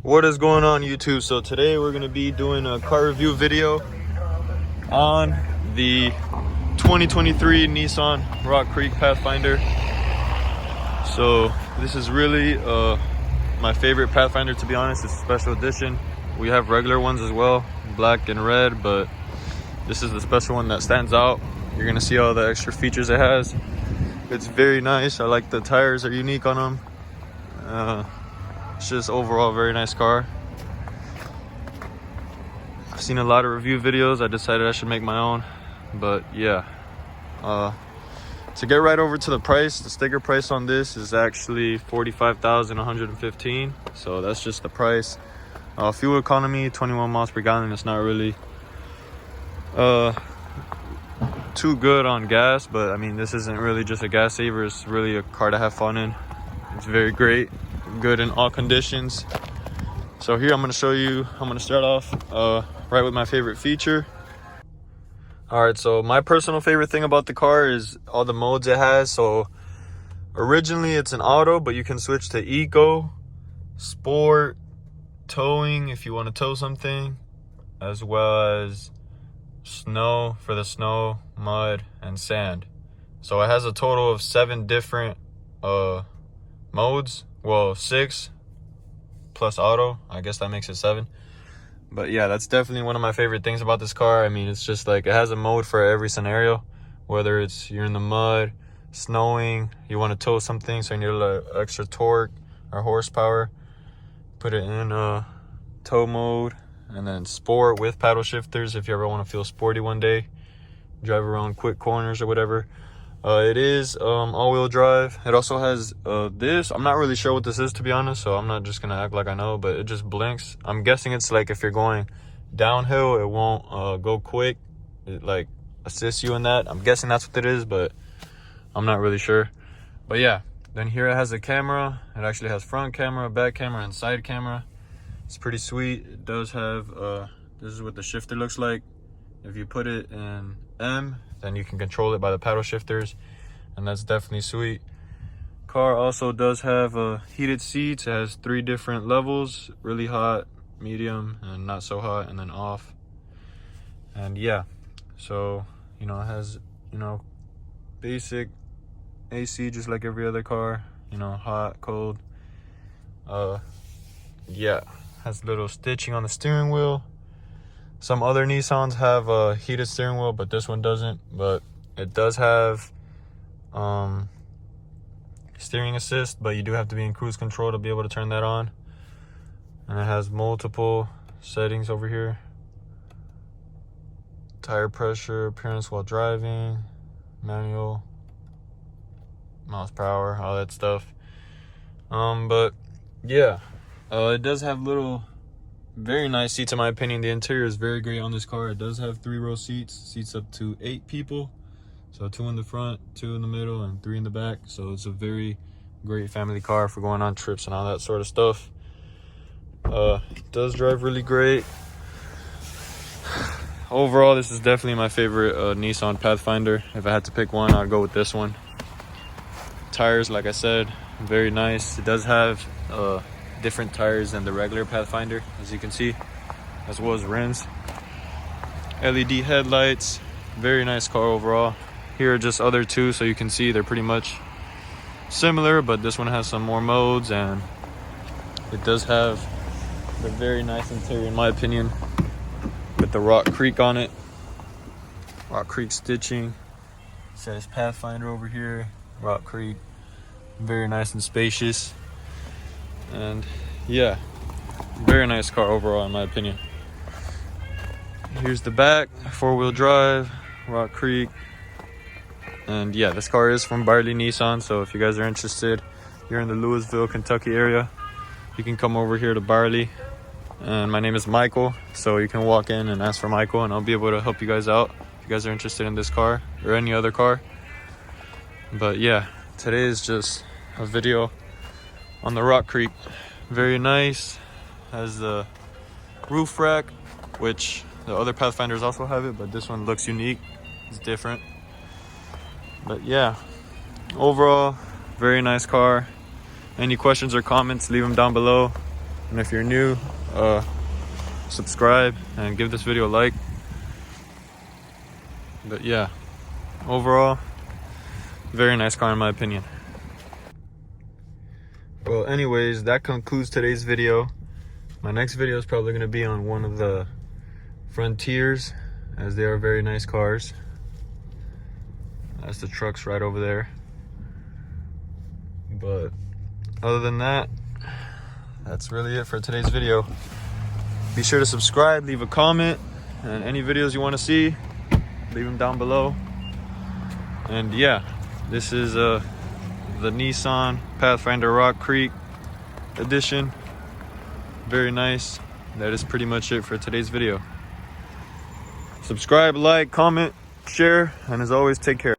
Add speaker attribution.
Speaker 1: What is going on, YouTube? So today we're going to be doing a car review video on the 2023 Nissan Rock Creek Pathfinder. So this is really my favorite Pathfinder, to be honest. It's a special edition. We have regular ones as well, black and red, but this is the special one that stands out. You're going to see all the extra features it has. It's very nice. I like the tires are unique on them. It's just overall a very nice car. I've seen a lot of review videos. I decided I should make my own, but yeah. To get right over to the price, the sticker price on this is actually $45,115. So that's just the price. Fuel economy, 21 miles per gallon. It's not really too good on gas, but I mean, this isn't really just a gas saver. It's really a car to have fun in. It's very great, good in all conditions. So here I'm going to show you, I'm going to start off right with my favorite feature. All right, so my personal favorite thing about the car is all the modes it has. So originally it's an auto, but you can switch to eco, sport, towing if you want to tow something, as well as snow for the snow, mud, and sand. So it has a total of 7 different modes. Well, 6 plus auto, I guess that makes it 7. But yeah, that's definitely one of my favorite things about this car. I mean, it's just like it has a mode for every scenario, whether it's you're in the mud, snowing, you want to tow something, so you need a little extra torque or horsepower, put it in tow mode. And then sport with paddle shifters if you ever want to feel sporty one day, drive around quick corners or whatever. It is all-wheel drive. It also has this. I'm not really sure what this is, to be honest, so I'm not just gonna act like I know, but it just blinks. I'm guessing it's like if you're going downhill, it won't go quick. It like assists you in that. I'm guessing that's what it is, but I'm not really sure. But yeah, then here it has a camera. It actually has front camera, back camera, and side camera. It's pretty sweet. It does have this is what the shifter looks like. If you put it in M, then you can control it by the paddle shifters, and that's definitely sweet. Car also does have heated seats. It has 3 different levels: really hot, medium, and not so hot, and then off. And yeah, so it has basic AC just like every other car, hot, cold. Yeah, has little stitching on the steering wheel. Some other Nissans have a heated steering wheel, but this one doesn't. But it does have steering assist, but you do have to be in cruise control to be able to turn that on. And it has multiple settings over here: tire pressure, appearance while driving, manual, miles per hour, all that stuff. But yeah, it does have little very nice seats in my opinion. The interior is very great on this car. It does have 3-row seats up to 8 people. So 2 in the front, 2 in the middle, and 3 in the back. So it's a very great family car for going on trips and all that sort of stuff. It does drive really great. Overall, this is definitely my favorite Nissan Pathfinder. If I had to pick one, I'd go with this one. Tires, like I said, very nice. It does have different tires than the regular Pathfinder, as you can see, as well as rims. LED headlights, very nice car overall. Here are just other 2, so you can see they're pretty much similar, but this one has some more modes, and it does have the very nice interior in my opinion, with the Rock Creek on it. Rock Creek stitching. It says Pathfinder over here, Rock Creek. Very nice and spacious. And yeah, very nice car overall in my opinion. Here's the back, 4-wheel drive, Rock Creek. And yeah, this car is from Barley Nissan, so if you guys are interested, you're in the Louisville, Kentucky area, you can come over here to Barley. And my name is Michael, so you can walk in and ask for Michael, and I'll be able to help you guys out if you guys are interested in this car or any other car. But yeah, today is just a video on the Rock Creek. Very nice. Has the roof rack, which the other Pathfinders also have it, but this one looks unique. It's different. But yeah, overall, very nice car. Any questions or comments, leave them down below. And if you're new, subscribe and give this video a like. But yeah, overall, very nice car in my opinion. Well, anyways, that concludes today's video. My next video is probably going to be on one of the Frontiers, as they are very nice cars. That's the trucks right over there. But other than that, that's really it for today's video. Be sure to subscribe, leave a comment, and any videos you want to see, leave them down below. And yeah, this is the Nissan Pathfinder Rock Creek edition. Very nice. That is pretty much it for today's video. Subscribe, like, comment, share, and as always, take care.